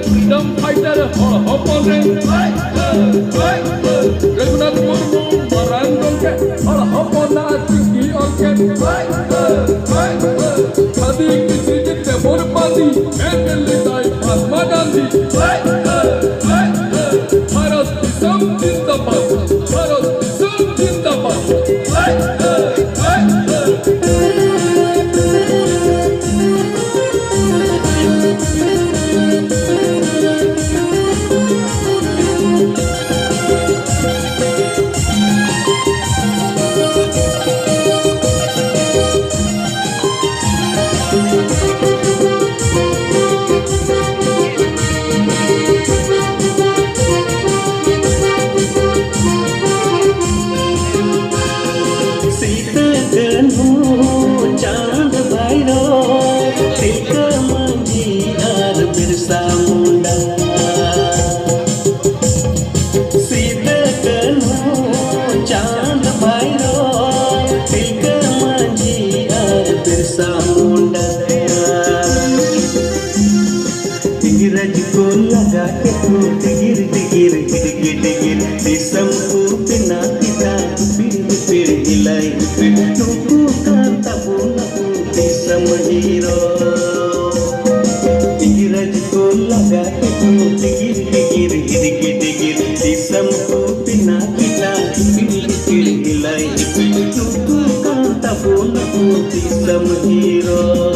freedom fighter Raghunath Murmu Marandong ke hopona tinggi orket Khadi kisi jitne Morpati Dai Mahatma Gandhi Bharat Disam Jindabad Bharat Disam Jindabad Digir digir digir digir disampu pina kita bir ilai tuku kata punaku disam hero digir ko laga itu digir digir digir digir disampu pina kita bir ilai tuku kata punaku disam hero